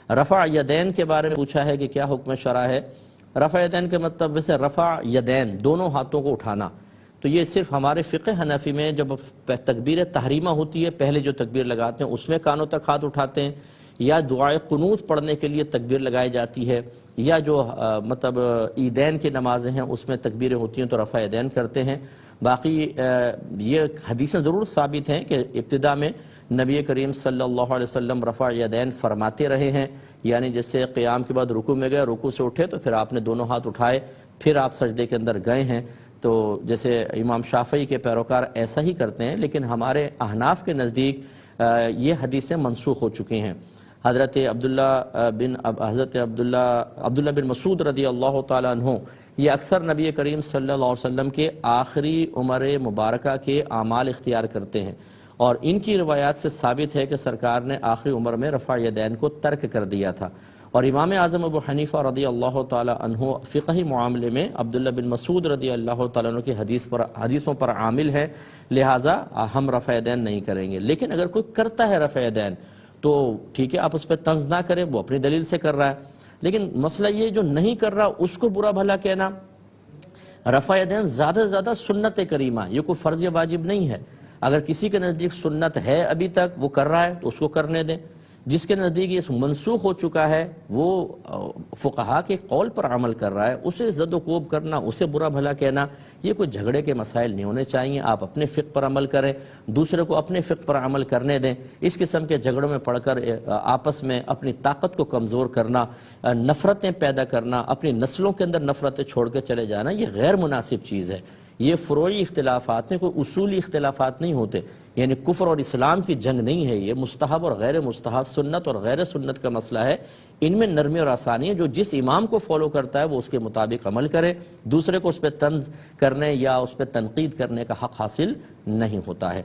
رفع یدین کے بارے میں پوچھا ہے کہ کیا حکم شرع ہے۔ رفع یدین کے مطلب ویسے رفع یدین دونوں ہاتھوں کو اٹھانا، تو یہ صرف ہمارے فقہ حنفی میں جب تکبیر تحریمہ ہوتی ہے پہلے جو تکبیر لگاتے ہیں اس میں کانوں تک ہاتھ اٹھاتے ہیں، یا دعائے قنوت پڑھنے کے لیے تکبیر لگائی جاتی ہے، یا جو مطلب عیدین کی نمازیں ہیں اس میں تکبیریں ہوتی ہیں تو رفع یدین کرتے ہیں۔ باقی یہ حدیثیں ضرور ثابت ہیں کہ ابتدا میں نبی کریم صلی اللہ علیہ وسلم رفع یدین فرماتے رہے ہیں، یعنی جیسے قیام کے بعد رکوع میں گئے، رکوع سے اٹھے تو پھر آپ نے دونوں ہاتھ اٹھائے، پھر آپ سجدے کے اندر گئے ہیں۔ تو جیسے امام شافعی کے پیروکار ایسا ہی کرتے ہیں، لیکن ہمارے احناف کے نزدیک یہ حدیثیں منسوخ ہو چکی ہیں۔ حضرت عبداللہ بن مسعود رضی اللہ تعالیٰ عنہ یہ اکثر نبی کریم صلی اللہ علیہ وسلم کے آخری عمر مبارکہ کے اعمال اختیار کرتے ہیں، اور ان کی روایات سے ثابت ہے کہ سرکار نے آخری عمر میں رفع یدین کو ترک کر دیا تھا۔ اور امام اعظم ابو حنیفہ رضی اللہ تعالیٰ عنہ فقہی معاملے میں عبداللہ بن مسعود رضی اللہ تعالیٰ عنہ کی حدیثوں پر عامل ہے، لہٰذا ہم رفع یدین نہیں کریں گے۔ لیکن اگر کوئی کرتا ہے رفع یدین تو ٹھیک ہے، آپ اس پہ طنز نہ کریں، وہ اپنی دلیل سے کر رہا ہے، لیکن مسئلہ یہ جو نہیں کر رہا اس کو برا بھلا کہنا۔ رفع یدین زیادہ سے زیادہ سنت کریمہ، یہ کوئی فرض یا واجب نہیں ہے۔ اگر کسی کے نزدیک سنت ہے ابھی تک وہ کر رہا ہے تو اس کو کرنے دیں، جس کے نزدیک یہ منسوخ ہو چکا ہے وہ فقہا کے قول پر عمل کر رہا ہے، اسے زد و کوب کرنا، اسے برا بھلا کہنا، یہ کوئی جھگڑے کے مسائل نہیں ہونے چاہیے۔ آپ اپنے فقہ پر عمل کریں، دوسرے کو اپنے فقہ پر عمل کرنے دیں۔ اس قسم کے جھگڑوں میں پڑھ کر آپس میں اپنی طاقت کو کمزور کرنا، نفرتیں پیدا کرنا، اپنی نسلوں کے اندر نفرتیں چھوڑ کے چلے جانا، یہ غیر مناسب چیز ہے۔ یہ فروعی اختلافات ہیں، کوئی اصولی اختلافات نہیں ہوتے، یعنی کفر اور اسلام کی جنگ نہیں ہے، یہ مستحب اور غیر مستحب، سنت اور غیر سنت کا مسئلہ ہے۔ ان میں نرمی اور آسانی ہے، جو جس امام کو فالو کرتا ہے وہ اس کے مطابق عمل کرے، دوسرے کو اس پہ طنز کرنے یا اس پہ تنقید کرنے کا حق حاصل نہیں ہوتا ہے۔